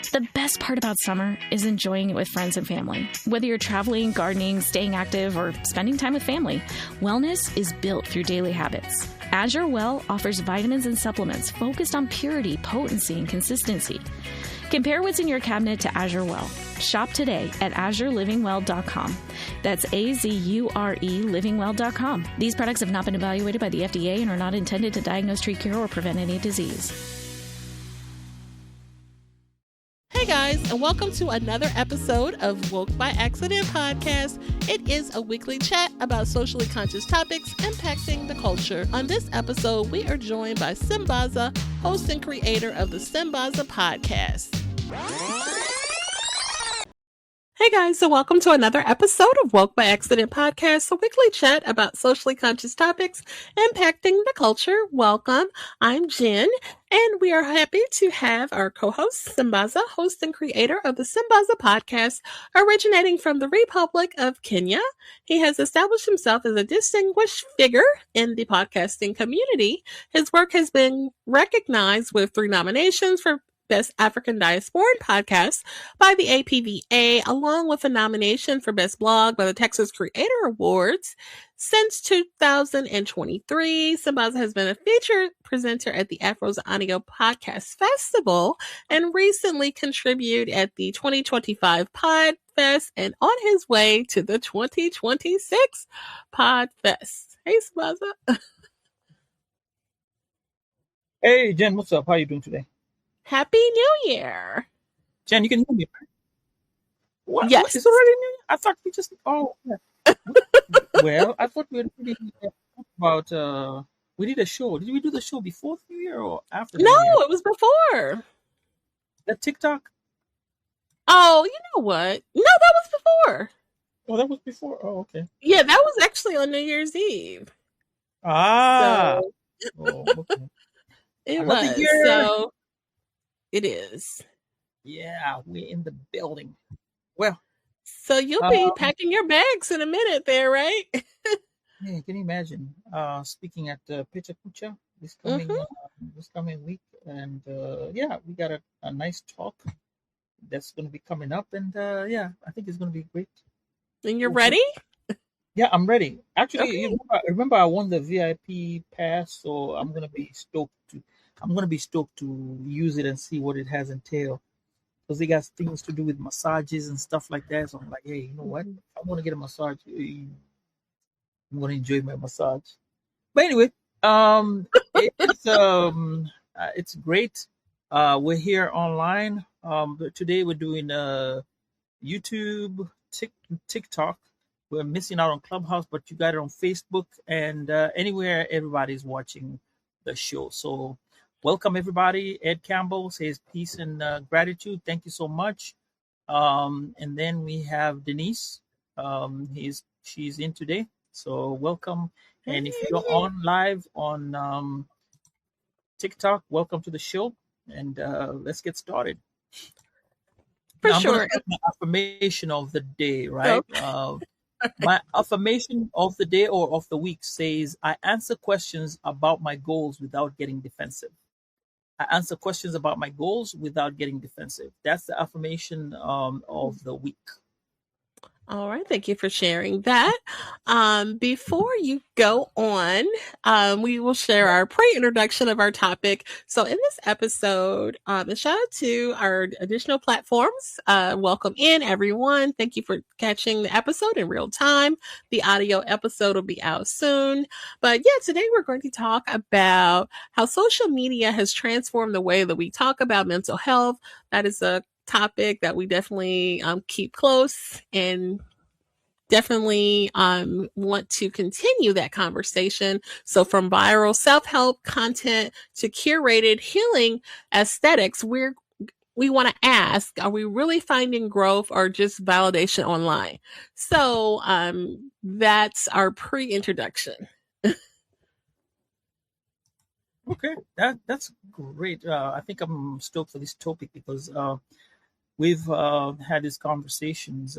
The best part about summer is enjoying it with friends and family. Whether you're traveling, gardening, staying active, or spending time with family, wellness is built through daily habits. Azure Well offers vitamins and supplements focused on purity, potency, and consistency. Compare what's in your cabinet to Azure Well. Shop today at azurelivingwell.com. That's AZURE livingwell.com. These products have not been evaluated by the FDA and are not intended to diagnose, treat, cure, or prevent any disease. Hey guys, and welcome to another episode of Woke by Accident podcast. It is a weekly chat about socially conscious topics impacting the culture. On this episode, we are joined by Sambaza, host and creator of the Sambaza podcast. Hey guys, so welcome to another episode of Woke by Accident podcast, a weekly chat about socially conscious topics impacting the culture. Welcome. I'm Jen, and we are happy to have our co-host, Sambaza, host and creator of the Sambaza podcast, originating from the Republic of Kenya. He has established himself as a distinguished figure in the podcasting community. His work has been recognized with 3 nominations for Best African Diasporan Podcast by the APVA, along with a nomination for Best Blog by the Texas Creator Awards. Since 2023, Sambaza has been a featured presenter at the Afros Audio Podcast Festival and recently contributed at the 2025 Podfest and on his way to the 2026 Podfest. Hey, Sambaza. Hey, Jen, what's up? How are you doing today? Happy New Year. Jen, you can hear me, right? What? Yes. It's already New Year? I thought we just, yeah. Well, I thought we were about, we did a show. Did we do the show before the New Year or after the New Year? No, it was before. The TikTok? Oh, you know what? No, that was before. Oh, that was before? Oh, okay. Yeah, that was actually on New Year's Eve. Ah. So, Oh, okay. it Another was. year. So it is. Yeah, we're in the building. Well, So you'll be packing your bags in a minute there, right? yeah, can you imagine? Speaking at Picha Pucha this coming week, and yeah, we got a nice talk that's going to be coming up, and yeah, I think it's going to be great. And you're ready? Yeah, I'm ready. Actually, Okay. remember I won the VIP pass, so I'm going to be stoked to use it and see what it has entailed. Because they got things to do with massages and stuff like that. So I'm like, hey, you know what? I want to get a massage. I'm going to enjoy my massage. But anyway, it's great. We're here online. But today we're doing YouTube, TikTok. We're missing out on Clubhouse, but you got it on Facebook and anywhere everybody's watching the show. So welcome everybody. Ed Campbell says peace and gratitude. Thank you so much. And then we have Denise. She's in today. So welcome. And if you're on live on TikTok, welcome to the show. And let's get started. For now, sure. I'm gonna my affirmation of the day, right? My affirmation of the day or of the week says, I answer questions about my goals without getting defensive. I answer questions about my goals without getting defensive. That's the affirmation of the week. All right. Thank you for sharing that. Before you go on, we will share our pre-introduction of our topic. So in this episode, and shout out to our additional platforms. Welcome in everyone. Thank you for catching the episode in real time. The audio episode will be out soon. But yeah, today we're going to talk about how social media has transformed the way that we talk about mental health. That is a topic that we definitely keep close and definitely want to continue that conversation. So from viral self-help content to curated healing aesthetics, we want to ask, are we really finding growth or just validation online? So that's our pre-introduction. Okay, that's great. I think I'm stoked for this topic because we've had these conversations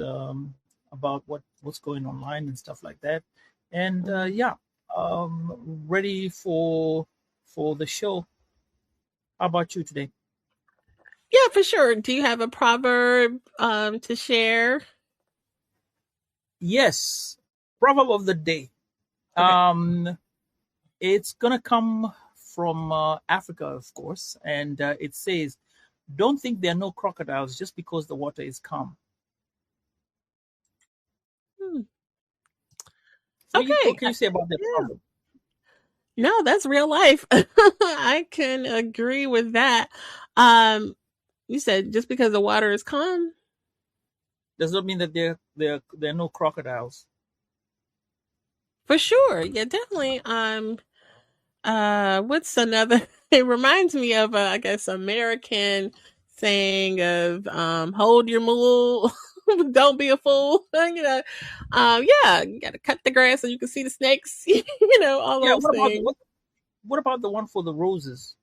about what's going online and stuff like that, and yeah, ready for the show. How about you today? Yeah, for sure. Do you have a proverb to share? Yes. Proverb of the day. Okay. It's gonna come from Africa, of course, and it says, "Don't think there are no crocodiles just because the water is calm." Hmm. What Okay. can you say about that Yeah. proverb? No, that's real life. I can agree with that. Um, you said just because the water is calm? Does not mean that there are no crocodiles. For sure. Yeah, definitely. What's another? It reminds me of, I guess, American saying of, hold your mule, don't be a fool. Yeah, you got to cut the grass so you can see the snakes. All Yeah. those things. What about the one for the roses?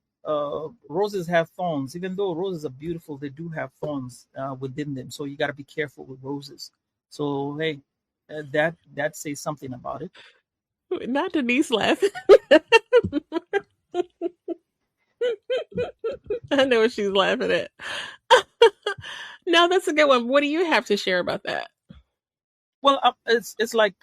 Roses have thorns. Even though roses are beautiful, they do have thorns within them. So you got to be careful with roses. So hey, that says something about it. Not Denise laughing. I know what she's laughing at. No, that's a good one. What do you have to share about that? Well, it's like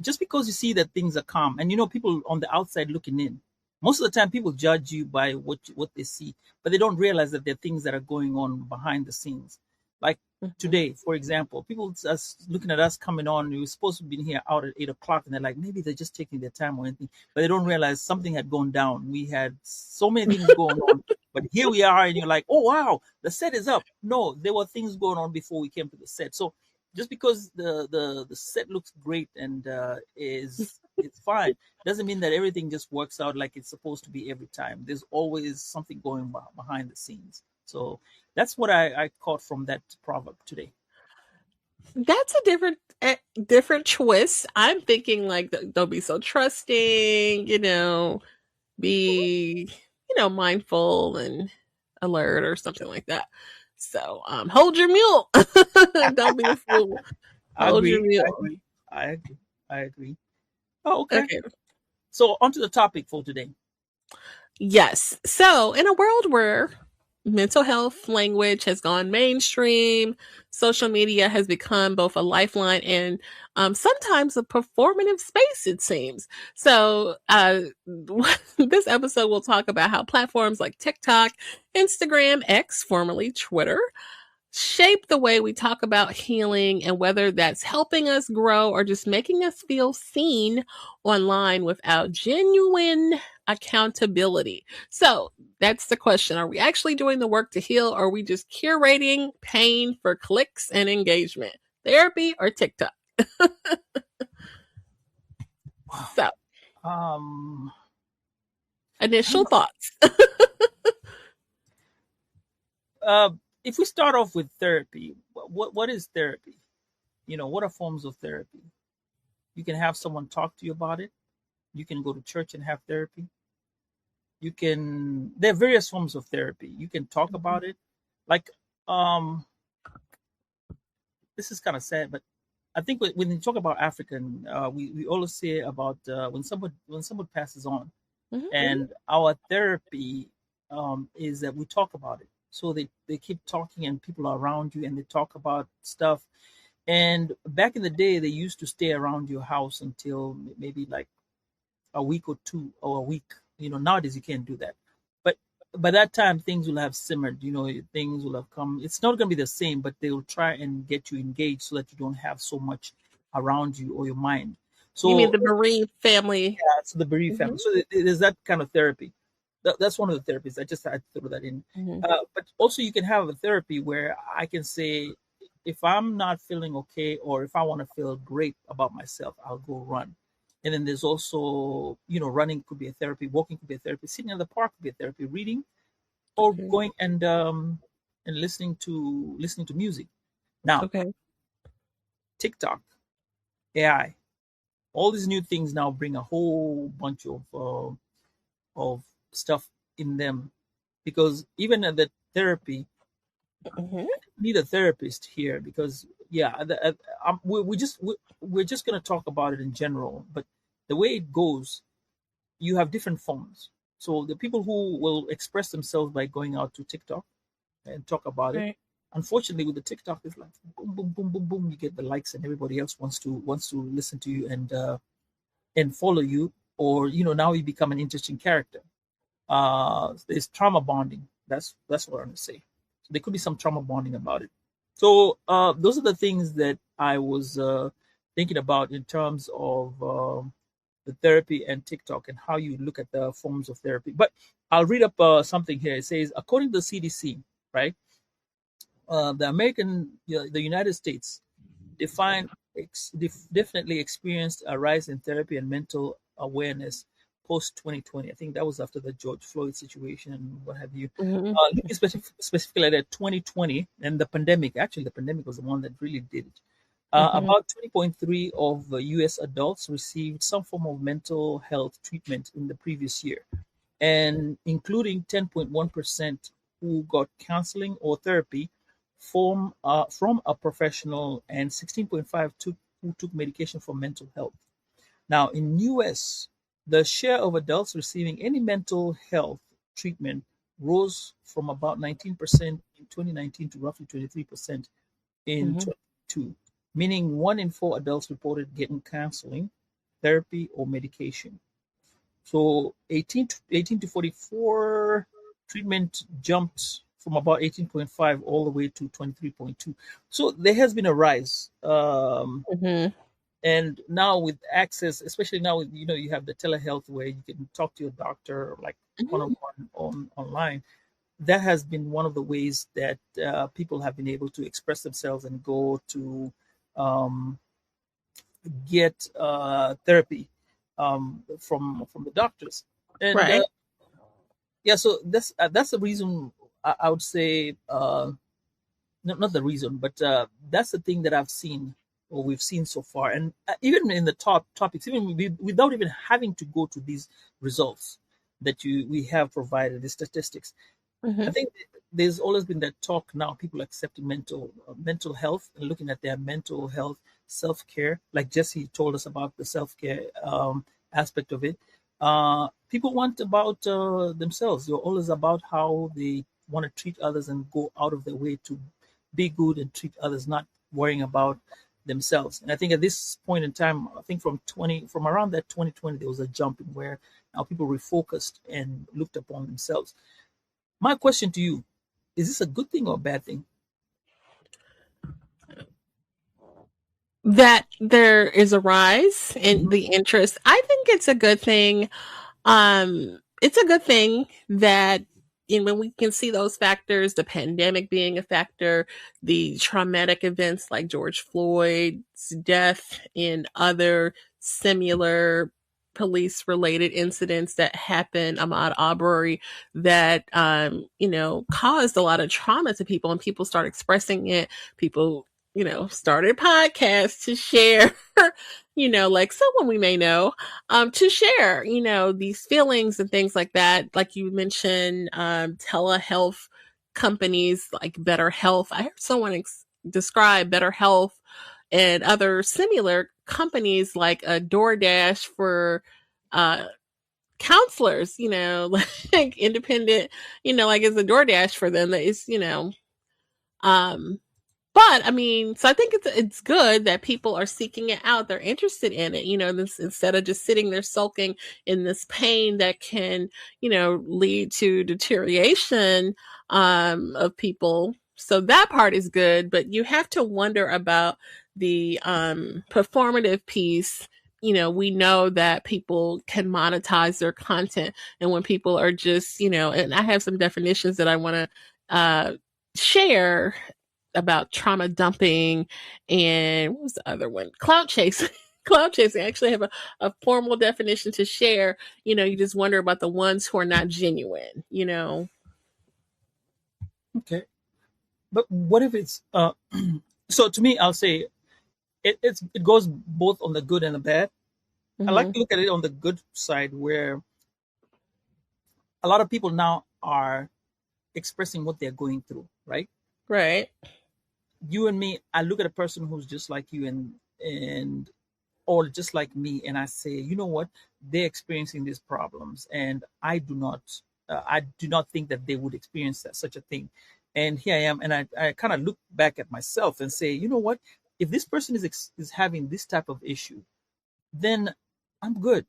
just because you see that things are calm, and people on the outside looking in. Most of the time, people judge you by what they see, but they don't realize that there are things that are going on behind the scenes. Like Mhm. today, for example, people us looking at us coming on. We were supposed to be here out at 8 o'clock, and they're like, maybe they're just taking their time or anything, but they don't realize something had gone down. We had so many things going on, but here we are, and you're like, oh wow, the set is up. No, there were things going on before we came to the set. So just because the set looks great and is it's fine doesn't mean that everything just works out like it's supposed to be every time. There's always something going behind the scenes. So that's what I caught from that proverb today. That's a different twist. I'm thinking like don't be so trusting, be mindful and alert or something like that. So hold your mule. Don't be a fool. I Hold your agree. I mule. agree. I agree. I agree. Oh, okay. Okay. So onto the topic for today. Yes. So, in a world where mental health language has gone mainstream, social media has become both a lifeline and sometimes a performative space, it seems. So, this episode will talk about how platforms like TikTok, Instagram, X, formerly Twitter, shape the way we talk about healing and whether that's helping us grow or just making us feel seen online without genuine accountability. So that's the question. Are we actually doing the work to heal or are we just curating pain for clicks and engagement? Therapy or TikTok? So, Um, initial thoughts. uh, if we start off with therapy, what is therapy? What are forms of therapy? You can have someone talk to you about it. You can go to church and have therapy. There are various forms of therapy. You can talk about it. Like, um, this is kind of sad, but I think when you talk about African, we always say about when someone passes on, Mhm. and our therapy is that we talk about it. So they keep talking, and people are around you, and they talk about stuff. And back in the day, they used to stay around your house until maybe like a week or two or a week. Nowadays you can't do that. But by that time, things will have simmered. Things will have come. It's not going to be the same, but they will try and get you engaged so that you don't have so much around you or your mind. You mean So the bereaved family? yeah, so the bereaved Mhm. family. So there's that kind of therapy. That's one of the therapies. I just had to throw that in. Mhm. But also, you can have a therapy where I can say, if I'm not feeling okay, or if I want to feel great about myself, I'll go run. And then there's also, running could be a therapy, walking could be a therapy, sitting in the park could be a therapy, reading, or Okay. going and listening to music. Now, Okay. TikTok, AI, all these new things now bring a whole bunch of stuff in them, because even at the therapy, Mhm. need a therapist here, because yeah, we're just going to talk about it in general, but the way it goes, you have different forms. So the people who will express themselves by going out to TikTok, and talk about it. Right. Unfortunately, with the TikTok, it's like boom, boom, boom, boom, boom. You get the likes, and everybody else wants to listen to you and follow you, or now you become an interesting character. There's trauma bonding. That's what I'm gonna say. So there could be some trauma bonding about it. So those are the things that I was thinking about in terms of the therapy and TikTok and how you look at the forms of therapy. But I'll read up something here. It says, according to the CDC, right, the United States definitely experienced a rise in therapy and mental awareness post 2020. I think that was after the George Floyd situation and what have you. Looking specifically at 2020 and the pandemic. Actually, the pandemic was the one that really did it. About 20.3 of U.S. adults received some form of mental health treatment in the previous year, and including 10.1% who got counseling or therapy from a professional, and 16.5 who took medication for mental health. Now, in U.S., the share of adults receiving any mental health treatment rose from about 19% in 2019 to roughly 23% in 2022, meaning 1 in 4 adults reported getting counseling, therapy, or medication. So 18 to 44 treatment jumped from about 18.5 all the way to 23.2. So there has been a rise. And now with access, especially now with, you have the telehealth where you can talk to your doctor like one-on-one online. That has been one of the ways that people have been able to express themselves and go to get therapy from the doctors. And Right. yeah, so that's the reason I would say, not the reason, but that's the thing that I've seen, or we've seen so far. And even in the top topics, even without even having to go to these results that we have provided, the statistics, I think there's always been that talk now, people accepting mental health and looking at their mental health, self-care, like Jesse told us about the self-care aspect of it. People want about themselves. They're always about how they want to treat others and go out of their way to be good and treat others, not worrying about themselves. And I think at this point in time, I think from around that 2020, there was a jump in where now people refocused and looked upon themselves. My question to you, is this a good thing or a bad thing? That there is a rise in the interest. I think it's a good thing. It's a good thing that when we can see those factors, the pandemic being a factor, the traumatic events like George Floyd's death and other similar police related incidents that happened, Ahmaud Arbery, that caused a lot of trauma to people, and people start expressing it. People started podcasts to share, like someone we may know, to share, these feelings and things like that. Like you mentioned, telehealth companies like BetterHealth. I heard someone describe BetterHealth and other similar companies like a DoorDash for, counselors, like independent, like it's a DoorDash for them that is, but I mean, so I think it's good that people are seeking it out. They're interested in it, instead of just sitting there sulking in this pain that can, lead to deterioration of people. So that part is good, but you have to wonder about the performative piece. We know that people can monetize their content, and when people are just, and I have some definitions that I want to share about trauma dumping, and what was the other one? Clout chasing. Clout chasing. I actually have a formal definition to share. You just wonder about the ones who are not genuine, Okay. But what if it's so to me, I'll say it goes both on the good and the bad. I like to look at it on the good side, where a lot of people now are expressing what they're going through, right? Right. You and me, I look at a person who's just like you and or just like me, and I say, you know what, they're experiencing these problems, and I do not think that they would experience such a thing. And here I am, and I kind of look back at myself and say, you know what? If this person is having this type of issue, then I'm good.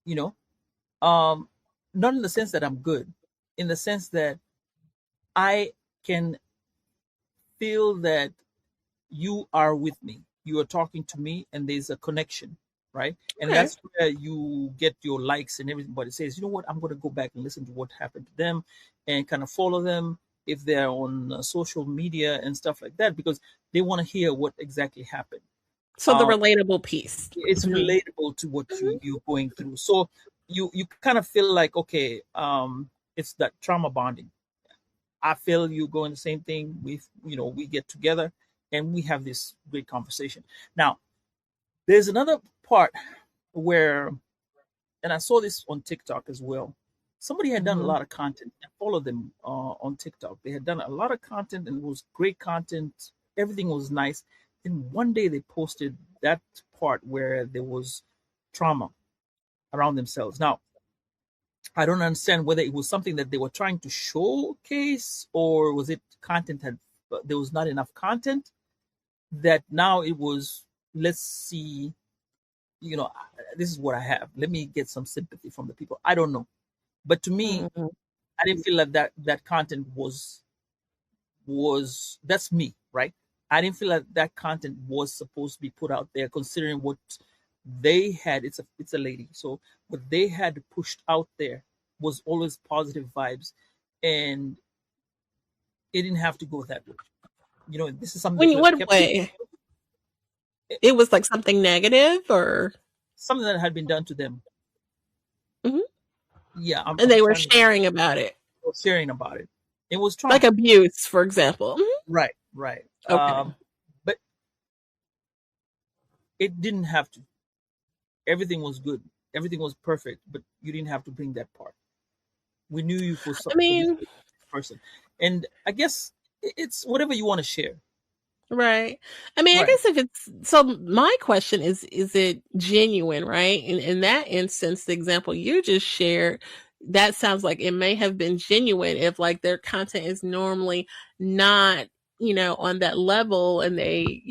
You know, um, not in the sense that I'm good, in the sense that I can feel that you are with me. You are talking to me, and there's a connection, right? And Okay. that's where you get your likes and everything. But it says, you know what? I'm going to go back and listen to what happened to them, and kind of follow them if they're on social media and stuff like that, because they want to hear what exactly happened. So the Uh, relatable piece. it's Mhm. relatable to what Mhm. you're going through. So you kind of feel like, okay, it's that trauma bonding. I feel you going the same thing. We get together and we have this great conversation. Now, there's another part where, and I saw this on TikTok as well. Somebody had done a Mhm. lot of content. I followed them on TikTok. They had done a lot of content, and it was great content. Everything was nice. Then one day they posted that part where there was trauma around themselves. Now, I don't understand whether it was something that they were trying to showcase, or was it content had there was not enough content, that now it was, let's see, this is what I have. Let me get some sympathy from the people. I don't know. But to me, Mhm. I didn't feel like that content was that's me, right? I didn't feel like that content was supposed to be put out there, considering what they had. It's a lady, so what they had pushed out there was always positive vibes, and it didn't have to go that way. This is something they When could have what kept it, way? It was like something negative, or something that had been done to them. Mhm. Yeah, I'm, And I'm they were trying to sharing about it, sharing about it. It was like trauma. abuse, for example. Mhm. Right, right. Okay. But it didn't have to. Everything was good. Everything was perfect, but you didn't have to bring that part. We knew you I for this mean, person, and I guess it's whatever you want to share. right. I mean, I Right. guess if it's so, my question is it genuine, right? In that instance, the example you just shared, that sounds like it may have been genuine if like their content is normally not, on that level, and they,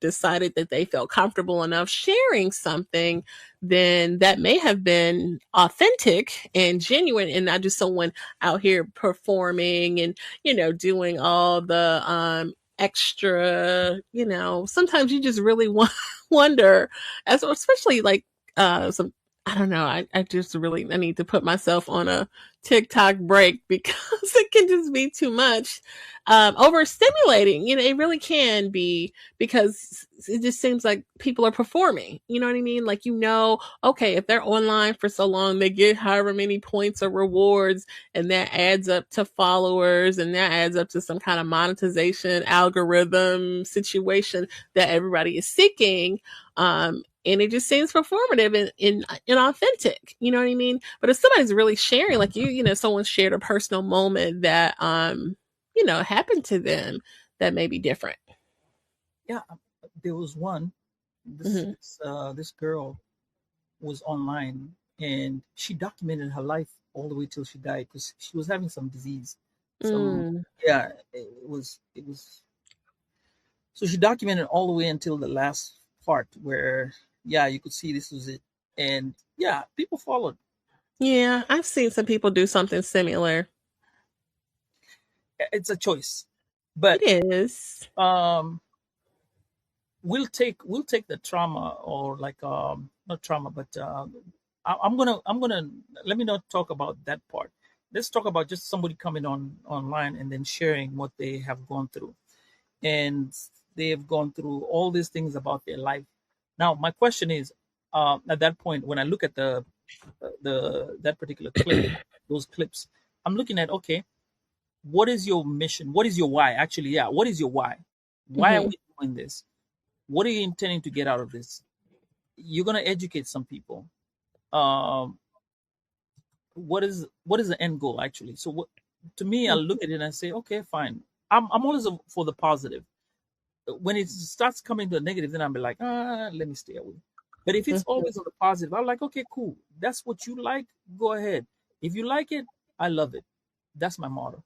decided that they felt comfortable enough sharing something, then that may have been authentic and genuine, and not just someone out here performing and, doing all the extra, sometimes you just really wonder, as especially like some, I don't know, I just really, I need to put myself on a TikTok break because it can just be too much, overstimulating. It really can be, because it just seems like people are performing. You know what I mean? Like, okay, if they're online for so long, they get however many points or rewards, and that adds up to followers, and that adds up to some kind of monetization algorithm situation that everybody is seeking. And it just seems performative and inauthentic. You know what I mean? But if somebody's really sharing, like someone shared a personal moment that happened to them, that may be different. Yeah. There was one. Hmm. This girl was online, and she documented her life all the way till she died, because she was having some disease. Some Mm. Yeah. It was. So she documented all the way until the last part where, yeah, you could see this was it. And yeah, people followed. Yeah, I've seen some people do something similar. It's a choice. But It is. um we'll take the trauma, or like, not trauma, but I'm gonna let me not talk about that part. Let's talk about just somebody coming online and then sharing what they have gone through. And they have gone through all these things about their life. Now, my question is, at that point, when I look at the that particular clip, those clips, I'm looking at, okay, what is your mission? What is your why? Actually, yeah, what is your why? Why are Hmm. we doing this? What are you intending to get out of this? You're gonna educate some people. Um, what is the end goal actually? So what, to me, I look at it and I say, okay, fine. I'm always for the positive. When it starts coming to the negative, then I'll be like, let me stay away. But if it's always on the positive, I'm like, okay, cool. That's what you like. Go ahead. If you like it, I love it. That's my motto.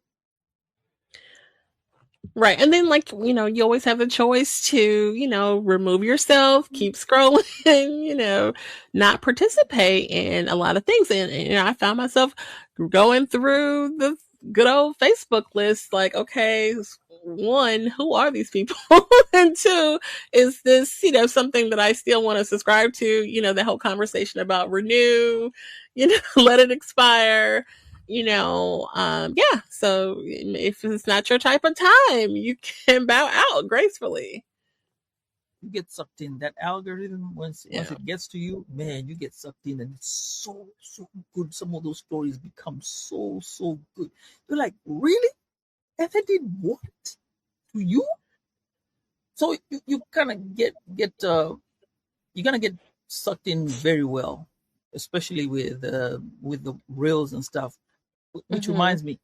Right. And then, like, you always have the choice to, remove yourself, keep scrolling, not participate in a lot of things. And, I found myself going through the good old Facebook list, like, okay, one, who are these people? And two, is this, something that I still want to subscribe to? The whole conversation about renew, let it expire. Yeah. So if it's not your type of time, you can bow out gracefully. You get sucked in. That algorithm, once Yeah. it gets to you, man, you get sucked in, and it's so good. Some of those stories become so good. You're like, really? And they did what to you? So you kind of get you're gonna get sucked in very well, especially with the reels and stuff. Which Mm-hmm. reminds me,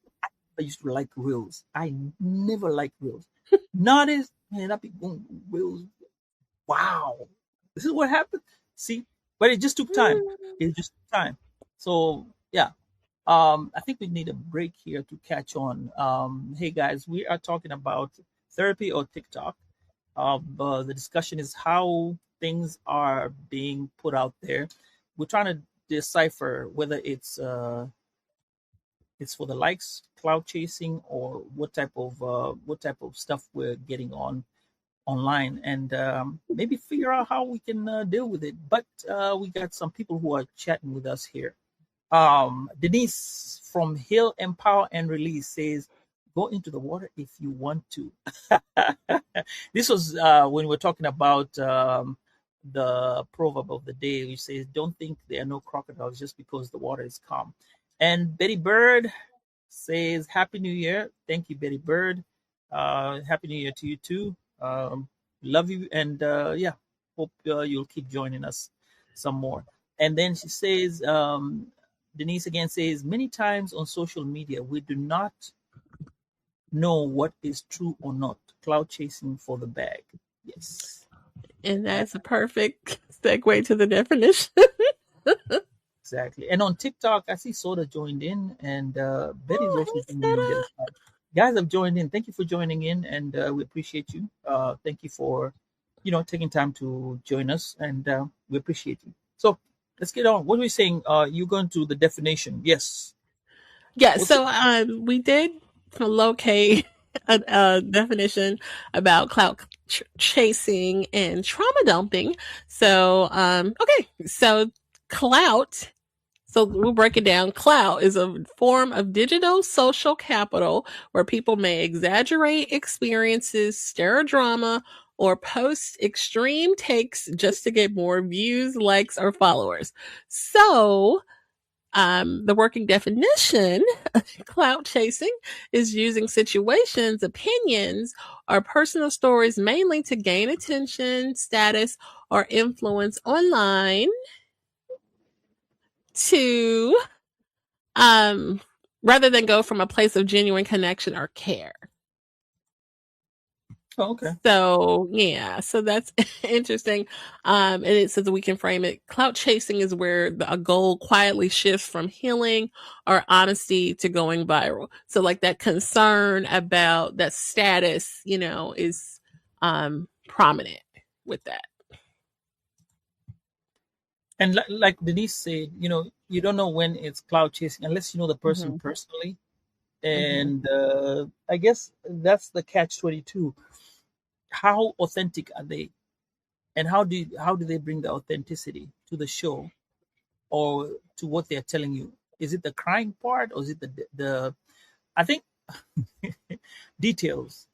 I used to like reels. I never liked reels. Nowadays, man, I be going reels. Wow, this is what happened. See, but it just took time. It just took time. So yeah, I think we need a break here to catch on. Hey guys, we are talking about therapy or TikTok. The discussion is how things are being put out there. We're trying to decipher whether it's for the likes, cloud chasing, or what type of stuff we're getting online, and maybe figure out how we can deal with it. But we got some people who are chatting with us here. Denise from Heal, Empower, and Release says, "Go into the water if you want to." This was when we're talking about the proverb of the day, which says, "Don't think there are no crocodiles just because the water is calm." And Betty Bird says, "Happy New Year." Thank you, Betty Bird. Happy New Year to you too. Love you, and yeah, hope you'll keep joining us some more. And then she says, Denise again says, "Many times on social media, we do not know what is true or not. Cloud chasing for the bag." Yes. And that's a perfect segue to the definition. Exactly. And on TikTok, I see Soda joined in, and Betty's Oh, also hey, joined in on the other Sarah. side. Guys have joined in. Thank you for joining in, and we appreciate you. Thank you for, taking time to join us, and we appreciate you. So let's get on. What are we saying? You going to the definition? Yes. Yeah, What's it? so we did locate a definition about clout chasing and trauma dumping. So, okay, so clout. So we'll break it down. Clout is a form of digital social capital where people may exaggerate experiences, stir drama, or post extreme takes just to get more views, likes, or followers. So, the working definition of clout chasing is using situations, opinions, or personal stories mainly to gain attention, status, or influence online to um rather than go from a place of genuine connection or care. Oh, okay. So yeah, so that's interesting. And it says that we can frame it. Clout chasing is where a goal quietly shifts from healing or honesty to going viral. So like that concern about that status, is prominent with that. And like Denise said, you don't know when it's cloud chasing unless you know the person Mm-hmm. personally. Mm-hmm. And I guess that's the catch 22. How authentic are they, and how do they bring the authenticity to the show or to what they're telling you? Is it the crying part, or is it the I think details?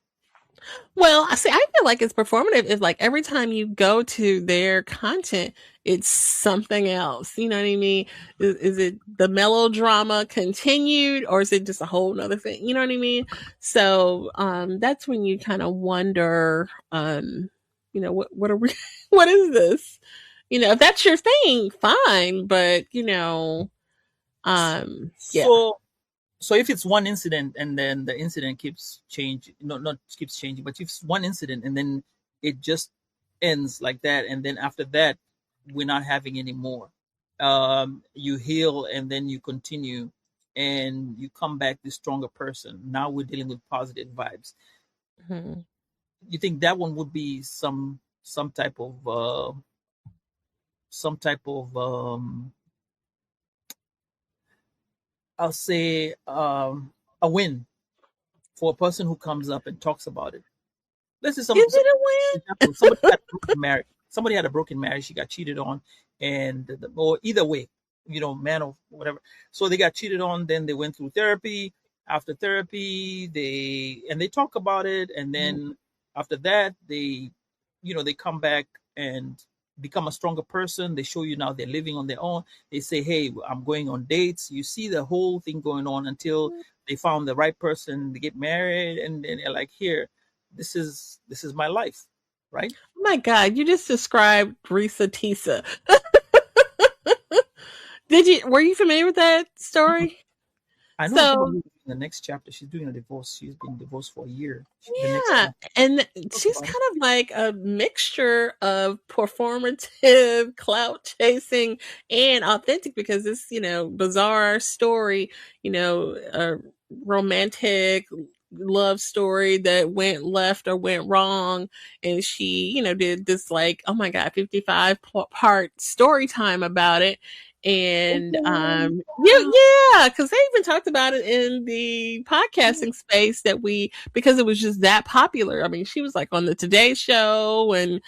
Well, I see. I feel like it's performative. It's like every time you go to their content, it's something else. You know what I mean? Is it the melodrama continued, or is it just a whole nother thing? You know what I mean? So, that's when you kind of wonder, what are we? What is this? If that's your thing, fine. But yeah. So if it's one incident and then the incident keeps changing, no, not keeps changing, but if it's one incident and then it just ends like that, and then after that we're not having any more. You heal and then you continue, and you come back the stronger person. Now we're dealing with positive vibes. Mhm. You think that one would be some type of I'll say a win for a person who comes up and talks about it. This is Is it a win? example. Somebody had a broken marriage. Somebody had a broken marriage. She got cheated on, and or either way, man or whatever. So they got cheated on. Then they went through therapy. After therapy, they talk about it, and then after that, they come back and become a stronger person. They show you now they're living on their own. They say, "Hey, I'm going on dates." You see the whole thing going on until they found the right person. They get married, and then they're like, "Here, this is my life," right? Oh my God, you just described Risa Tisa. Were you familiar with that story? I know So in the next chapter she's doing a divorce. She's been divorced for a year. yeah, and she's kind of like a mixture of performative, clout chasing, and authentic because this, bizarre story, a romantic love story that went left or went wrong, and she, did this like, oh my God, 55-part story time about it. And yeah, because they even talked about it in the podcasting space because it was just that popular. I mean, she was like on the Today Show and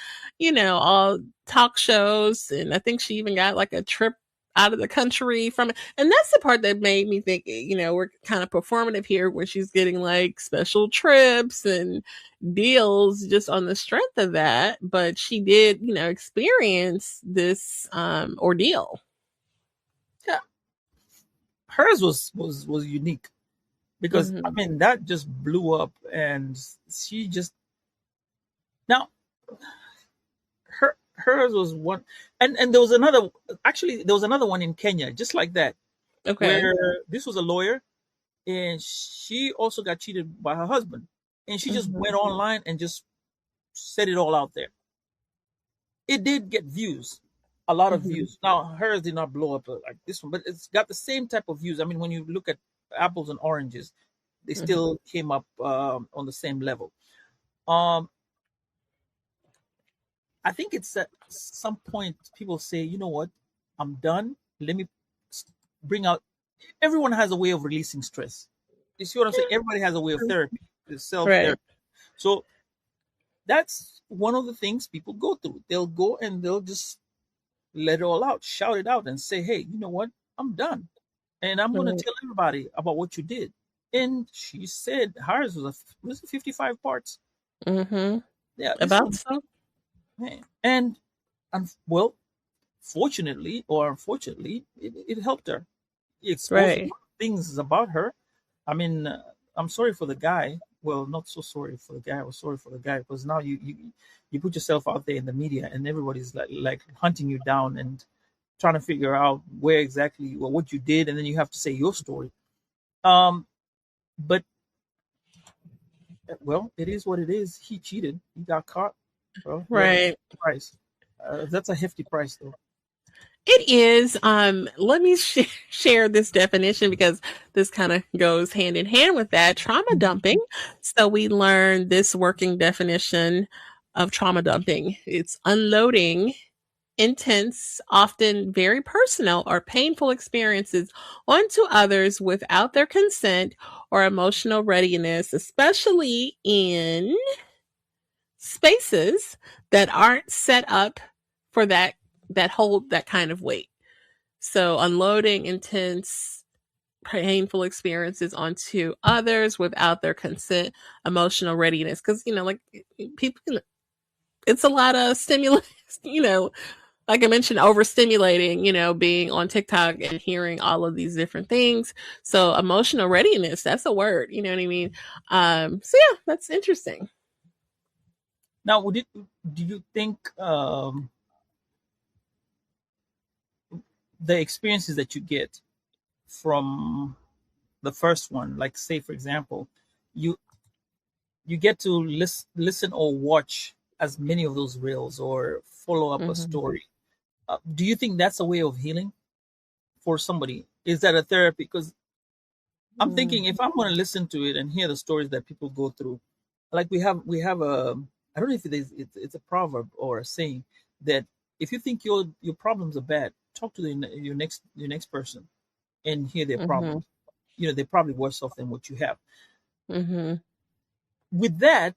all talk shows, and I think she even got like a trip out of the country from it. And that's the part that made me think, we're kind of performative here, where she's getting like special trips and deals just on the strength of that. But she did, experience this ordeal. Yeah, hers was unique because I mean that just blew up, and she just now hers was one, and there was another. Actually, there was another one in Kenya, just like that, Okay. where this was a lawyer, and she also got cheated by her husband, and she just went online and just said it all out there. It did get views, a lot of views. Now hers did not blow up like this one, but it's got the same type of views. I mean, when you look at apples and oranges, they still came up on the same level. I think it's at some point people say, you know what, I'm done. Let me bring out. Everyone has a way of releasing stress. You see what I'm saying? Everybody has a way of therapy, self therapy. Right. So that's one of the things people go through. They'll go and they'll just let it all out, shout it out, and say, "Hey, you know what? I'm done, and I'm going to tell everybody about what you did." And she said, "Hers was 55 parts." Mm-hmm. Yeah, About so. And well, fortunately or unfortunately, it helped her. It exposed things about her. I mean, I'm sorry for the guy. Well, not so sorry for the guy. I was sorry for the guy because now you put yourself out there in the media and everybody's like hunting you down and trying to figure out where exactly or what you did, and then you have to say your story. But well, it is what it is. He cheated. He got caught. Well, Right. Price. That's a hefty price, though. It is. Let me share this definition because this kind of goes hand in hand with that. Trauma dumping. So we learned this working definition of trauma dumping. It's unloading intense, often very personal or painful experiences onto others without their consent or emotional readiness, especially in spaces that aren't set up for that hold that kind of weight. So unloading intense, painful experiences onto others without their consent, emotional readiness. Because, like people, it's a lot of stimulus, like I mentioned, overstimulating, being on TikTok and hearing all of these different things. So emotional readiness, that's a word, you know what I mean? So yeah, that's interesting. Now, do you think the experiences that you get from the first one, like say for example, you get to listen or watch as many of those reels or follow up a story, do you think that's a way of healing for somebody? Is that a therapy? Because I'm thinking if I'm going to listen to it and hear the stories that people go through, like we have a, I don't know if it's a proverb or a saying that if you think your problems are bad, talk to your next person and hear their Mm-hmm. problems. They're probably worse off than what you have. Mm-hmm. With that,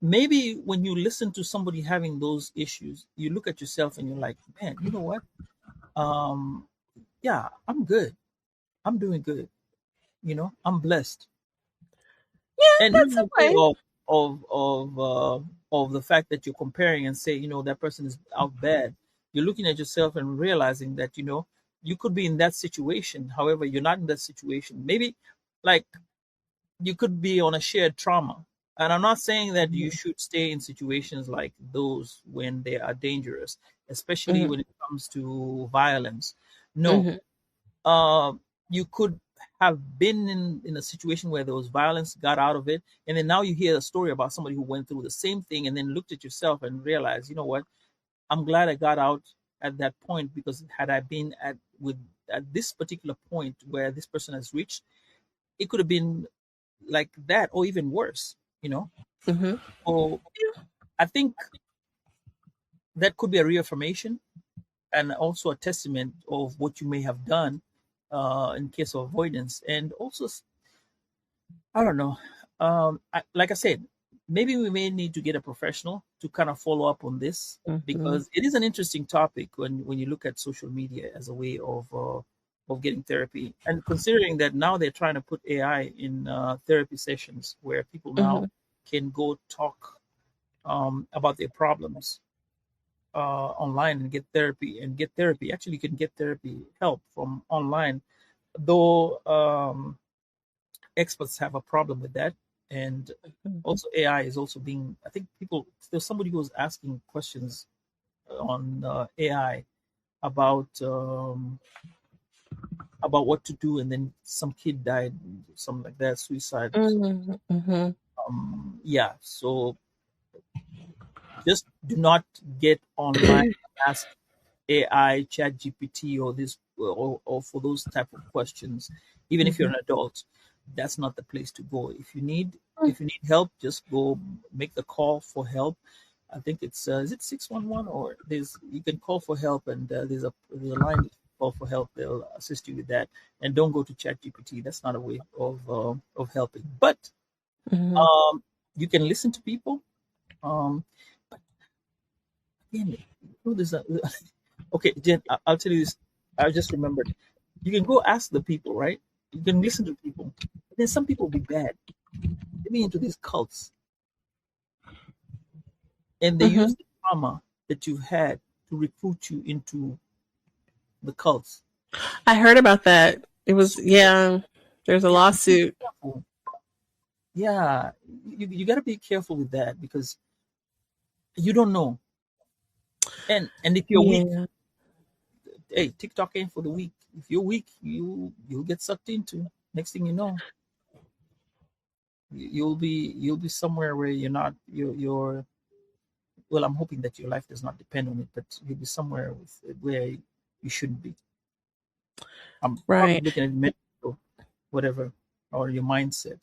maybe when you listen to somebody having those issues, you look at yourself and you're like, man, you know what? Um, yeah, I'm good. I'm doing good. I'm blessed. Yeah, And that's here's a the way way. of the fact that you're comparing and say, that person is out bad. You're looking at yourself and realizing that, you could be in that situation. However, you're not in that situation. Maybe like you could be on a shared trauma. And I'm not saying that you should stay in situations like those when they are dangerous, especially Mm-hmm. when it comes to violence. No, Mm-hmm. uh, you could have been in a situation where there was violence, got out of it, and then now you hear a story about somebody who went through the same thing and then looked at yourself and realized, you know what, I'm glad I got out at that point, because had I been at this particular point where this person has reached, it could have been like that or even worse, you know. Mm-hmm. So I think that could be a reaffirmation and also a testament of what you may have done in case of avoidance. And also, I don't know. Like I said, maybe we may need to get a professional to kind of follow up on this, Mm-hmm. because it is an interesting topic when you look at social media as a way of getting therapy. And considering that now they're trying to put AI in therapy sessions where people now Mm-hmm. can go talk about their problems online and get therapy. Actually, you can get therapy help from online, though experts have a problem with that. And also AI is also being, I think people, there's somebody who was asking questions on AI about what to do, and then some kid died, something like that, suicide. So Mm-hmm. Mm-hmm. yeah, so just do not get online and ask AI, Chat GPT, or or for those type of questions. Even if you're Mm-hmm. an adult, that's not the place to go. If you need help, just go make the call for help. I think it's is it 611, or you can call for help, and there's a line that you call for help. They'll assist you with that, and don't go to Chat GPT. That's not a way of helping. But Mm-hmm. um, you can listen to people. Um, Again, there's okay, Jen, I'll tell you this. I just remembered. You can go ask the people, right? You can listen to people. But then some people will be bad. They be into these cults, and they Mm-hmm. use the trauma that you've had to recruit you into the cults. I heard about that. It was, So yeah, there's a yeah, be lawsuit. careful. Yeah, you got to be careful with that, because you don't know. And if you're weak, Yeah. hey, TikTok ain't for the weak. If you're weak, you'll get sucked into. Next thing you know, you'll be somewhere where you're well, I'm hoping that your life does not depend on it, but you'll be somewhere where you shouldn't be. I'm probably Right. looking at mental, whatever, or your mindset.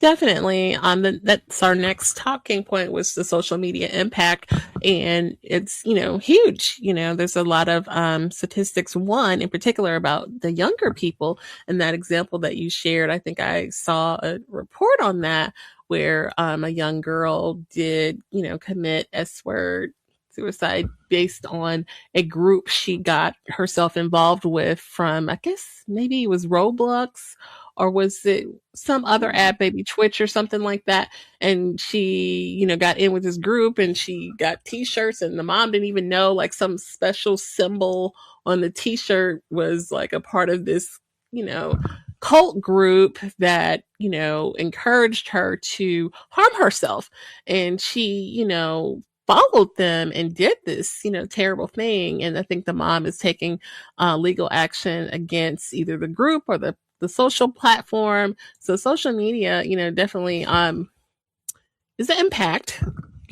Definitely. That's our next talking point, was the social media impact. And it's, huge. There's a lot of statistics, one in particular about the younger people. And that example that you shared, I think I saw a report on that where a young girl did, commit S-word suicide based on a group she got herself involved with from, I guess maybe it was Roblox, or was it some other app, maybe Twitch or something like that. And she, got in with this group and she got t-shirts, and the mom didn't even know, like, some special symbol on the t-shirt was like a part of this, cult group that, encouraged her to harm herself. And she, followed them and did this, terrible thing. And I think the mom is taking legal action against either the group or the social platform. So social media, definitely is an impact.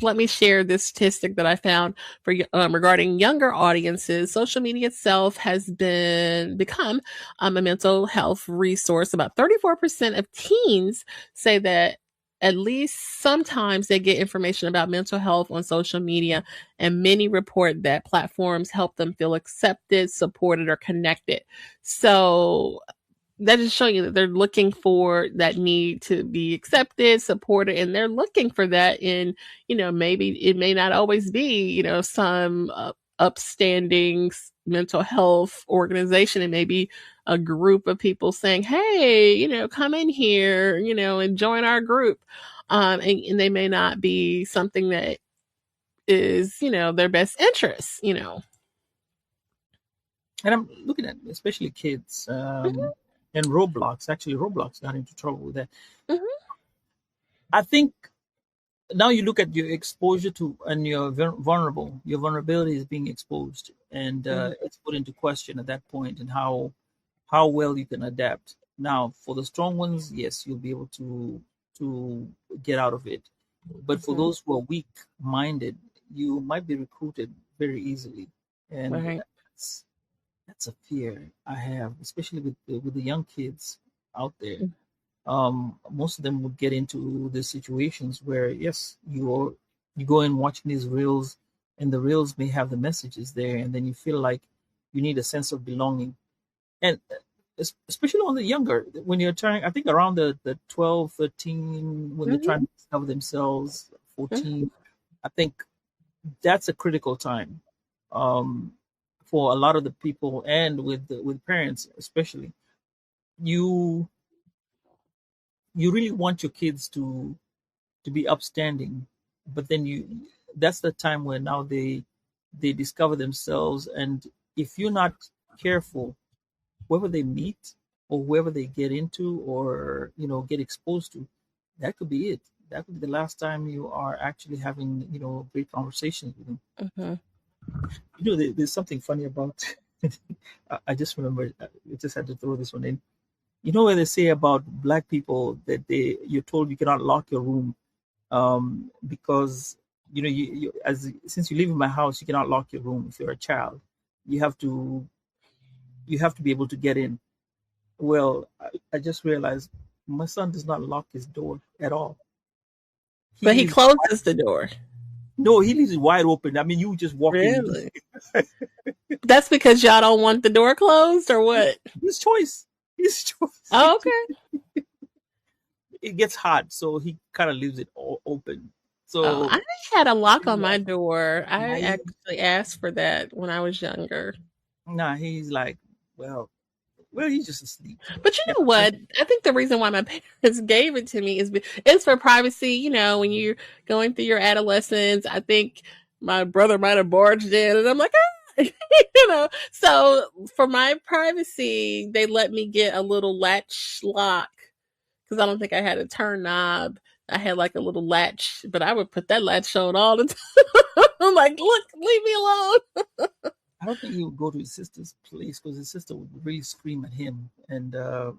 Let me share this statistic that I found for regarding younger audiences. Social media itself has become a mental health resource. About 34% of teens say that at least sometimes they get information about mental health on social media, and many report that platforms help them feel accepted, supported, or connected. So that is showing you that they're looking for that need to be accepted, supported, and they're looking for that in, maybe it may not always be, some upstanding mental health organization. It may be a group of people saying, hey, come in here, and join our group. And they may not be something that is, their best interest, And I'm looking at especially kids and Roblox. Actually, Roblox got into trouble with that. Mhm. I think now you look at your exposure to, and you're vulnerable. Your vulnerability is being exposed, and it's put into question at that point, and how well you can adapt. Now, for the strong ones, yes, you'll be able to get out of it. But for those who are weak-minded, you might be recruited very easily, and Right. that's a fear I have, especially with the young kids out there. Most of them would get into the situations where, yes, you go in watching these reels, and the reels may have the messages there, and then you feel like you need a sense of belonging. And especially on the younger, when you're trying, I think around the 12, 13, when they're trying to discover themselves, 14, I think that's a critical time for a lot of the people, and with parents especially. You really want your kids to be upstanding, but then that's the time where now they discover themselves, and if you're not careful, whoever they meet or whoever they get into, or get exposed to, that could be it. That could be the last time you are actually having great conversations with them. There's something funny about I just remember, I just had to throw this one in. Where they say about black people that you're told you cannot lock your room, because since you live in my house, you cannot lock your room. If you're a child, you have to be able to get in. Well, I just realized my son does not lock his door at all. But he closes the door. No, he leaves it wide open. I mean, you just walk in. Really? That's because y'all don't want the door closed, or what? His choice. Oh, okay. It gets hot, so he kind of leaves it all open. So I had a lock on my door. I actually asked for that when I was younger. Nah, he's like, well, he's just asleep. But you know what? I think the reason why my parents gave it to me is for privacy. When you're going through your adolescence, I think my brother might have barged in, and I'm like, So for my privacy, they let me get a little latch lock, because I don't think I had a turn knob. I had like a little latch, but I would put that latch on all the time. I'm like, look, leave me alone. I don't think he would go to his sister's place, because his sister would really scream at him, and it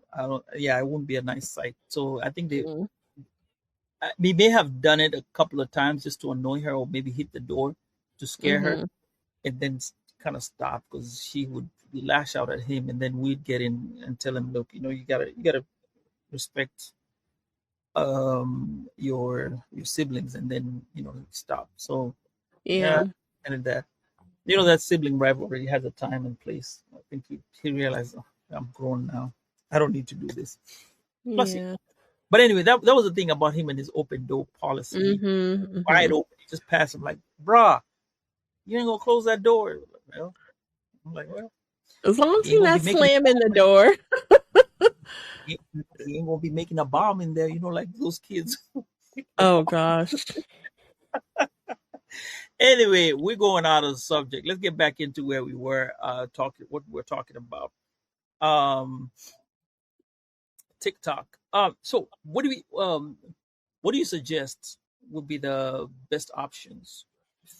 wouldn't be a nice sight. So I think we may have done it a couple of times just to annoy her, or maybe hit the door to scare her, and then kind of stop, because she would lash out at him, and then we'd get in and tell him, look, you gotta respect your siblings, and then stop. So and that that sibling rivalry has a time and place. I think he realized, I'm grown now, I don't need to do this. Plus, but anyway, that was the thing about him and his open door policy. Wide open, he just passed him like, bruh, you ain't gonna close that door. Well, I'm like, well, as long as he's not slamming the door. He ain't gonna be making a bomb in there, like those kids. Oh gosh. Anyway, we're going out of the subject. Let's get back into where we were what we're talking about. TikTok. So what do you suggest would be the best options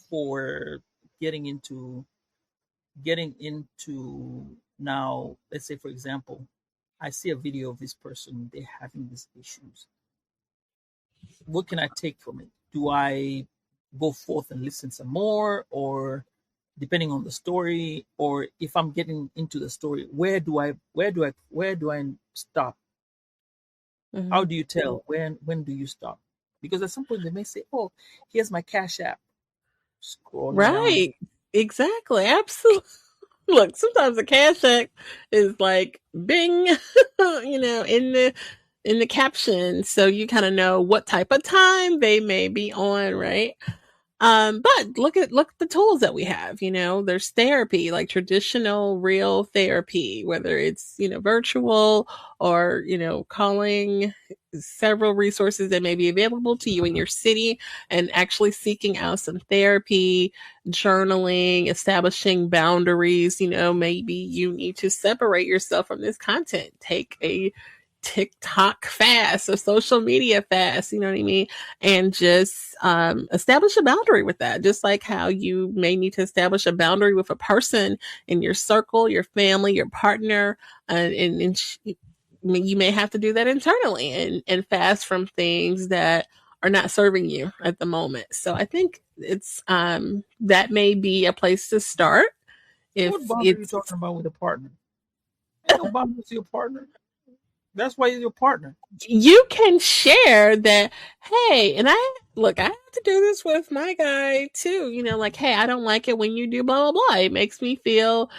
for getting into now? Let's say, for example, I see a video of this person, they're having these issues. What can I take from it? Do I go forth and listen some more, or depending on the story, or if I'm getting into the story, where do I stop? How do you tell when do you stop? Because at some point they may say, "Oh, here's my Cash App." Scrolling down. Right. Exactly. Absolutely. Look, sometimes the cash app is like bing, in the caption, so you kind of know what type of time they may be on, right? But look at the tools that we have. There's therapy, like traditional real therapy, whether it's, virtual or, calling several resources that may be available to you in your city and actually seeking out some therapy, journaling, establishing boundaries. Maybe you need to separate yourself from this content. Take a TikTok fast or social media fast, you know what I mean? And just establish a boundary with that, just like how you may need to establish a boundary with a person in your circle, your family, your partner, and you may have to do that internally and fast from things that are not serving you at the moment. So I think it's that may be a place to start. If What boundary are you it's talking about with a partner? Ain't no boundary with your partner. That's why you're your partner. You can share that, hey, and I have to do this with my guy too, like, hey, I don't like it when you do blah blah blah. It makes me feel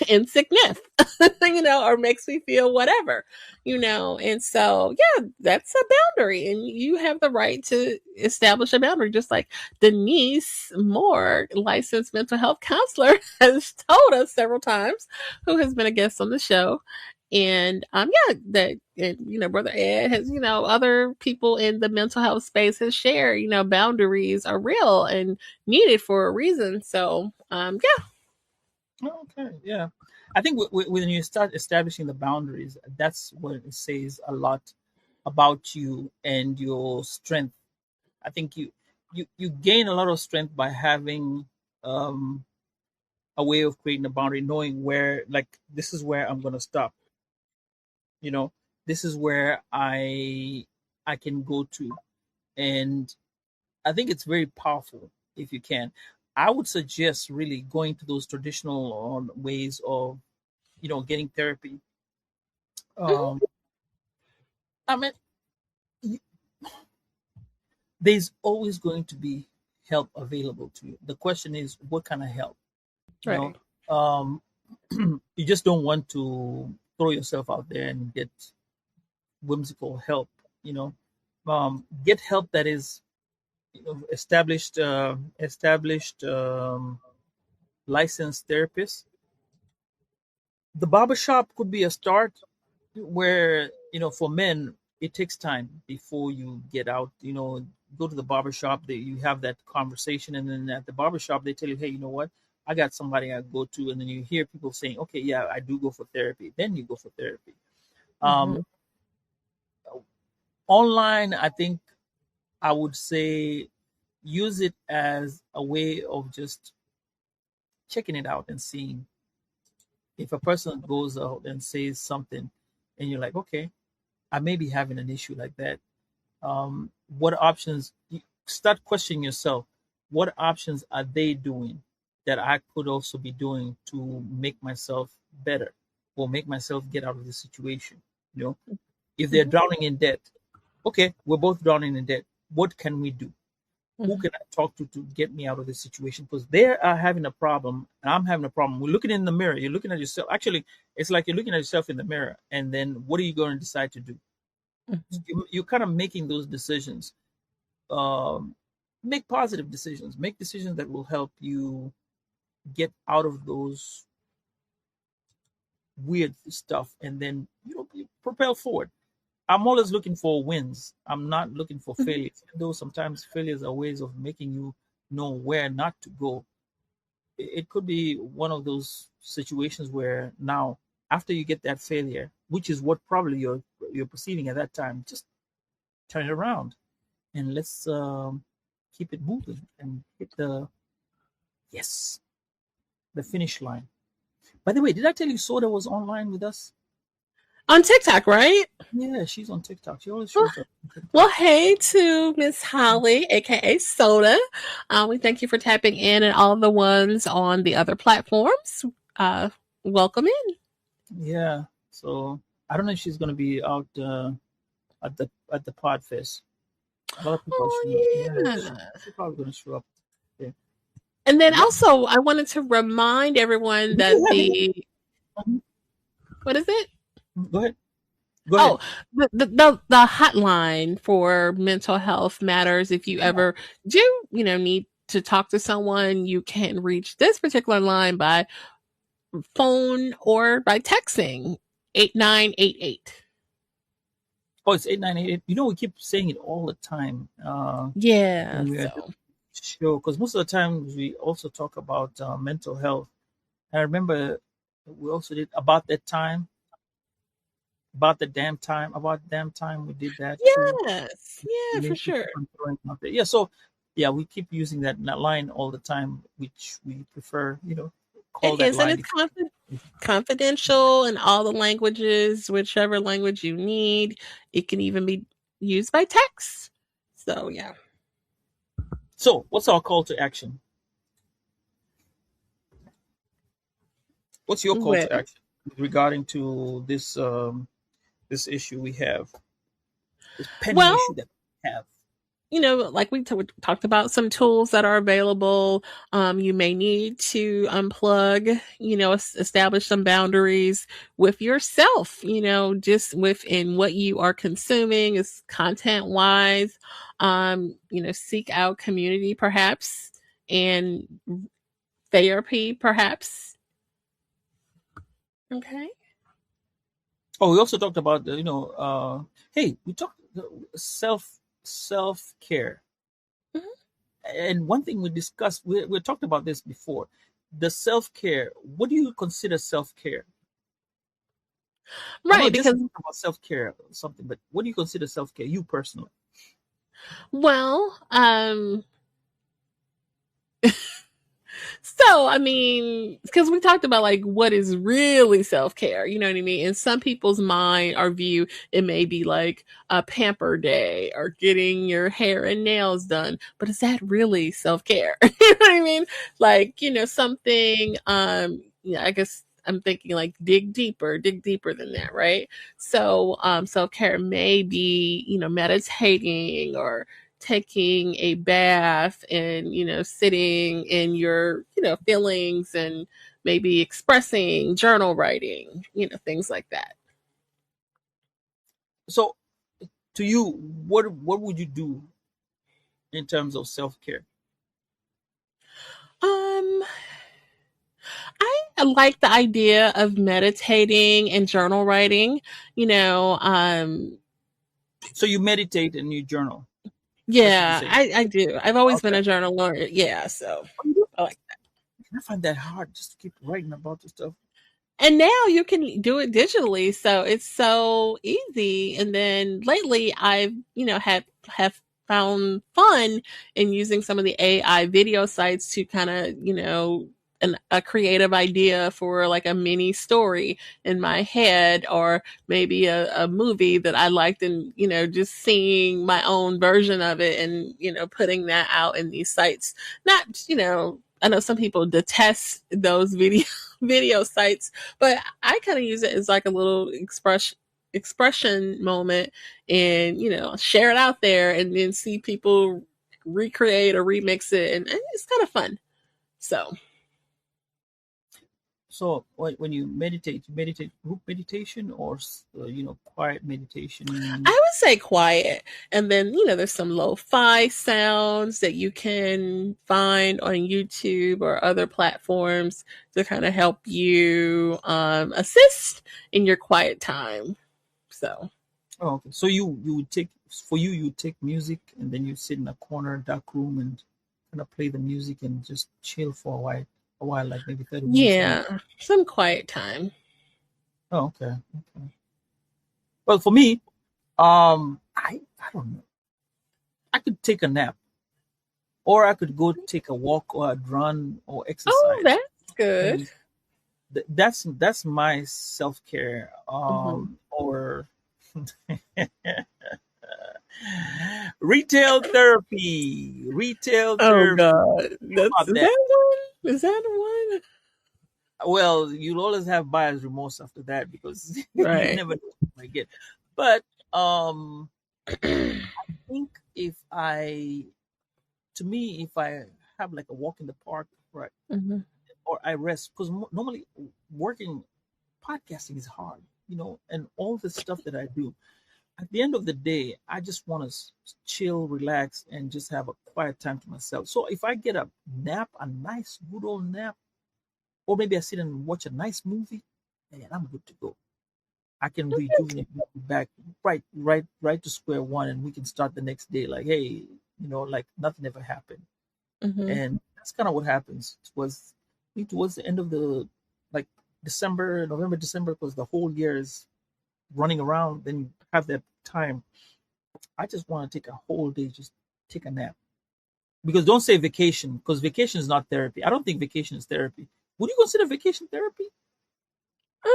insignificant, or makes me feel whatever, and so yeah, that's a boundary, and you have the right to establish a boundary, just like Denise Moore, licensed mental health counselor, has told us several times, who has been a guest on the show. And Brother Ed has, other people in the mental health space has shared, boundaries are real and needed for a reason. So Okay, yeah. I think when you start establishing the boundaries, that's when it says a lot about you and your strength. I think you gain a lot of strength by having a way of creating a boundary, knowing where, like, this is where I'm gonna stop. This is where I can go to, and I think it's very powerful if you can. I would suggest really going to those traditional ways of, getting therapy. Um, I mean, y- there's always going to be help available to you. The question is, what kind of help? You right. know, um, you just don't want to throw yourself out there and get whimsical help. Get help that is, established licensed therapists. The barbershop could be a start, where, for men, it takes time before you get out. Go to the barbershop, you have that conversation, and then at the barbershop they tell you, hey, you know what, I got somebody I go to, and then you hear people saying, okay, yeah, I do go for therapy. Then you go for therapy. Mm-hmm. Online, I think I would say use it as a way of just checking it out and seeing if a person goes out and says something, and you're like, okay, I may be having an issue like that. What options? Start questioning yourself. What options are they doing that I could also be doing to make myself better, or make myself get out of the situation? If they're Mm-hmm. drowning in debt, okay, we're both drowning in debt. What can we do? Who Mm-hmm. can I talk to get me out of this situation? Because they are having a problem and I'm having a problem. We're looking in the mirror. You're looking at yourself. Actually, it's like you're looking at yourself in the mirror, and then what are you going to decide to do? Mm-hmm. You're kind of making those decisions. Um, make positive decisions. Make decisions that will help you get out of those weird stuff, and then you propel forward. I'm always looking for wins. I'm not looking for failures, even though sometimes failures are ways of making you know where not to go. It could be one of those situations where now, after you get that failure, which is what probably you're perceiving at that time, just turn it around and let's keep it moving and hit the finish line. By the way, did I tell you Soda was online with us? On TikTok, right? Yeah, she's on TikTok. She always Well, shows up on TikTok. well, hey to Miss Holly, aka Soda. We thank you for tapping in, and all the ones on the other platforms. Welcome in. Yeah. So I don't know if she's gonna be out at the Podfest. A lot of people are showing up. Oh, Yeah, yeah. she's probably going to show up. Yeah. And then What also, I wanted to remind everyone do you that have any? Mhm. what is it? Go ahead. Go ahead. Oh, the hotline for mental health matters. If you Yeah. ever do, need to talk to someone, you can reach this particular line by phone or by texting 8988. Oh, it's 898. You know, we keep saying it all the time Yeah, when we are doing so the show, because most of the time we also talk about mental health. I remember we also did about the damn time we did that too. yes, yeah, for Maybe we sure. keep on throwing it out there. Yeah, so yeah, we keep using that line all the time, which we prefer, call It that is, and line. it's confidential in all the languages, whichever language you need. It can even be used by text. So yeah. So, what's our call to action? What's your call Well, to action regarding to this issue we have, this pending well, issue that we have? like we talked about some tools that are available. You may need to unplug, establish some boundaries with yourself, just within what you are consuming is content wise. Seek out community perhaps and therapy perhaps. Okay. Oh, we also talked about hey, we talked self care. Mhm. And one thing we discussed, we talked about this before, the self care. What do you consider self care? I'm Right, not just because talking about self care or something, but what do you consider self care? You personally? well, so, I mean, because we talked about like what is really self care, you know what I mean? In some people's mind or view, it may be like a pamper day or getting your hair and nails done, but is that really self care? You know what I mean? Like, something, I guess I'm thinking like dig deeper than that, right? So, self care may be, meditating or taking a bath and sitting in your feelings and maybe expressing, journal writing, things like that. So, to you, what would you do in terms of self care? um I like the idea of meditating and journal writing. you know um So you meditate and you journal. That's what you're yeah, saying. I do. I've always been Okay. a journaler. Yeah, so I like. I find that hard just to keep writing about this stuff. And now you can do it digitally, so it's so easy. And then lately, I've have found fun in using some of the AI video sites to kind of a creative idea for like a mini story in my head, or maybe a movie that I liked, and just seeing my own version of it, and putting that out in these sites. Not I know some people detest those video sites, but I kind of use it as like a little expression moment, and share it out there and then see people recreate or remix it, and it's kind of fun. So So when you meditate group meditation or quiet I meditation. would say quiet. And then, there's some lo-fi sounds that you can find on YouTube or other platforms to kind of help you assist in your quiet time. So Oh, okay. So you would take for you would take music and then you sit in a corner, dark room, and kind of play the music and just chill for a while, like maybe 30 minutes or more. yeah, some quiet time. Oh, okay. Okay. Well, for me, I don't know. I could take a nap, or I could go take a walk or a run or Oh, exercise. that's good. And that's my self care. Hmm. Or retail therapy. Retail Oh therapy. God, How that's about is that? that one? Is that one? Well, you'll always have buyer's remorse after that because you Right. never know what you might get. But I think if I, to me, if I have like a walk in the park, right, Mhm. or I rest, because normally working, podcasting is hard, and all the stuff that I do. At the end of the day, I just want to chill, relax, and just have a quiet time to myself. So if I get a nap, a nice, good old nap, or maybe I sit and watch a nice movie, and I'm good to go. I can rejuvenate back right to square one, and we can start the next day like, hey, like nothing ever happened. Mhm. And that's kind of what happens. I think towards the end of the like December, November, December, because the whole year is running around. Then you have that time. I just want to take a whole day, just take a nap. Because don't say vacation, because vacation is not therapy. I don't think vacation is therapy. Would you consider vacation therapy? Uh,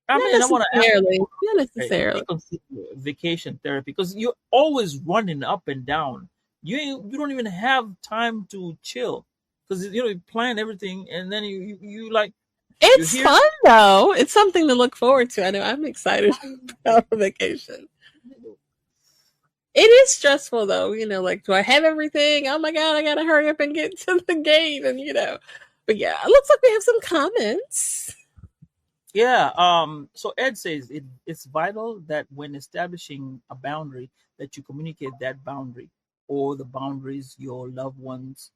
I not mean, I want to ask necessarily. people Not if they necessarily. consider vacation therapy because you're always running up and down. You don't even have time to chill because you plan everything and then you like you're It's here. fun though. It's something to look forward to. I know I'm excited about a vacation. It is stressful though, like, do I have everything? Oh my God, I gotta hurry up and get to the gate but yeah, it looks like we have some comments. Yeah. So Ed says it's vital that when establishing a boundary that you communicate that boundary or the boundaries your loved ones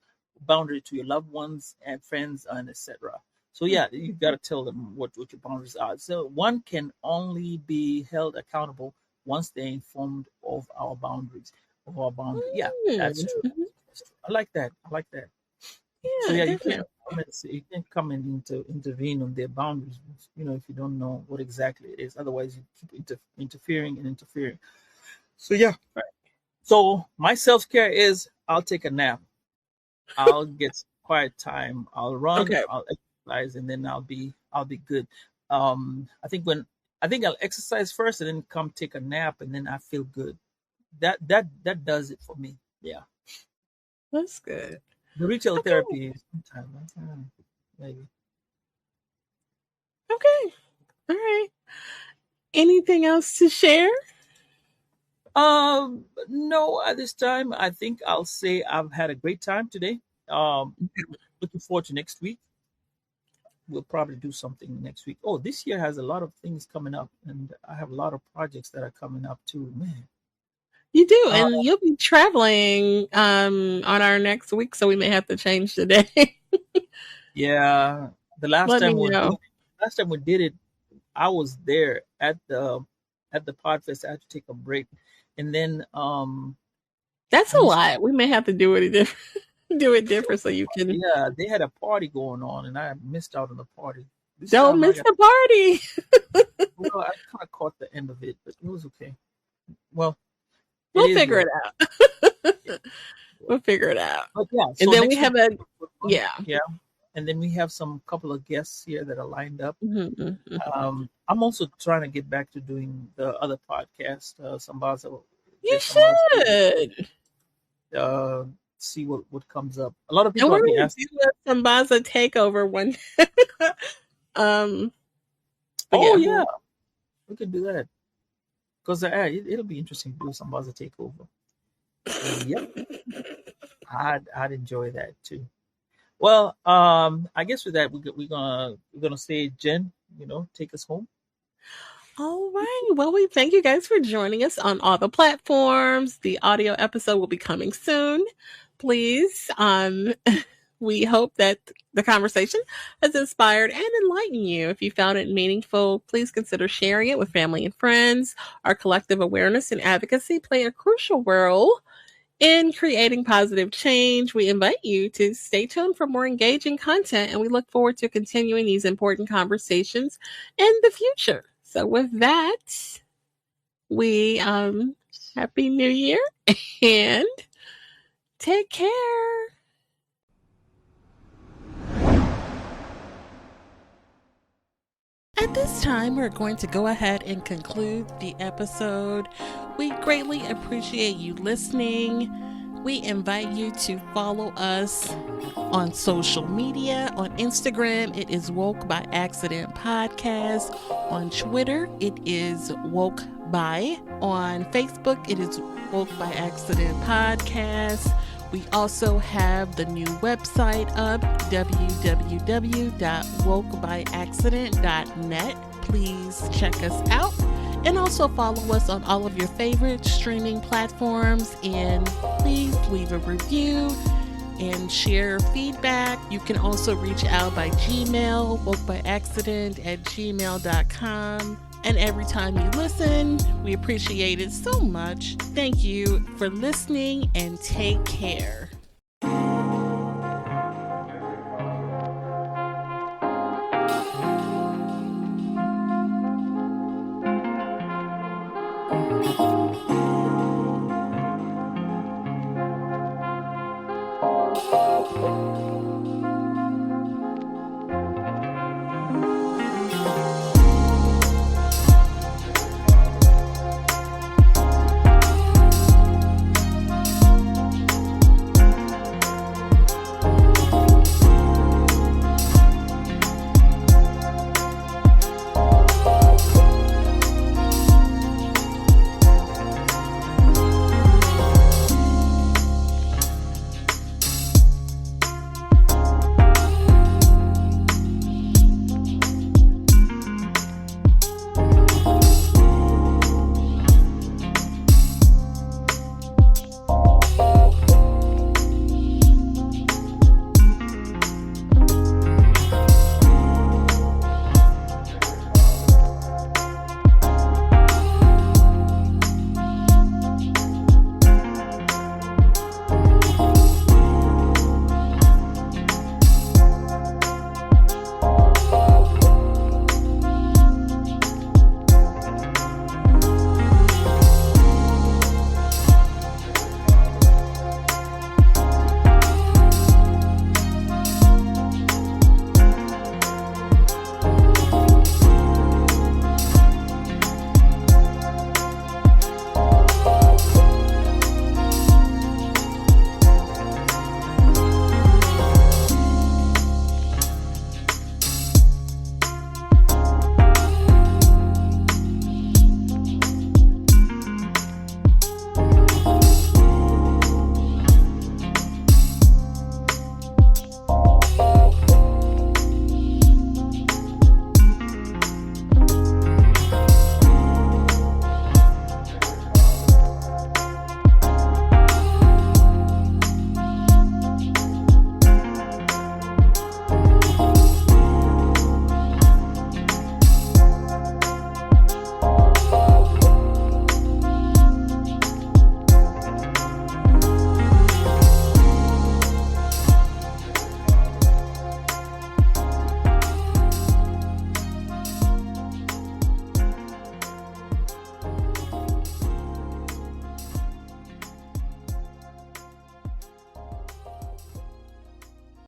boundary to your loved ones and friends and etc. So yeah, you've got to tell them what your boundaries are. So one can only be held accountable once they're informed of our boundaries, of our boundary. Yeah, that's true. Mhm. That's true. I like that. I like that. So Yeah, yeah, definitely. you can't come and intervene on their boundaries. If you don't know what exactly it is. Otherwise, you keep interfering and interfering. So yeah. Right. So my self care is I'll take a nap. I'll get some quiet time. I'll run. Okay. I'll exercise, and then I'll be good. I think I'll exercise first, and then come take a nap, and then I feel good. That does it for me. Yeah. That's good. The retail Okay. therapy is sometimes maybe. Okay. All right. Anything else to share? No, at this time, I think I'll say I've had a great time today. Looking forward to next week. We'll probably do something next week. Oh, this year has a lot of things coming up, and I have a lot of projects that are coming up too. Man, You do, uh, and you'll be traveling on our next week, so we may have to change the day. yeah. The last Let me time we did know. it, last time we did it, I was there at the Podfest. I had to take a break, and then That's I a missed. lot. We may have to do it different. Do it different so you can Yeah, they had a party going on, and I missed out on the party. This don't time I miss got. the party. Well, I kind of caught the end of it, but it was okay. Well, it We'll is figure what it it out. is. We'll figure it out. But yeah, And so then we next week, have a fun. yeah. Yeah, and then we have some couple of guests here that are lined up. Mm-hmm. I'm also trying to get back to doing the other podcast, Sambaza. You There's some other stuff. should. Uh, see what comes up. A lot of And people we're have been gonna asking. do a Sambaza takeover one. um, but Oh yeah, yeah, we could do that because it'll be interesting to do Sambaza takeover. Yep, I'd enjoy that too. Well, I guess with that we're gonna say Jen, take us home. all right. Well, we thank you guys for joining us on all the platforms. The audio episode will be coming soon. Please, we hope that the conversation has inspired and enlightened you. If you found it meaningful, please consider sharing it with family and friends. Our collective awareness and advocacy play a crucial role in creating positive change. We invite you to stay tuned for more engaging content, and we look forward to continuing these important conversations in the future. So with that, we Happy New Year and take care. At this time, we're going to go ahead and conclude the episode. We greatly appreciate you listening. We invite you to follow us on social media. On Instagram, it is Woke by Accident Podcast. On Twitter, it is Woke By. On Facebook, it is Woke by Accident Podcast. We also have the new website up, www.wokebyaccident.net. Please check us out. And also follow us on all of your favorite streaming platforms. And please leave a review and share feedback. You can also reach out by Gmail, wokebyaccident@gmail.com. And every time you listen, we appreciate it so much. Thank you for listening and take care.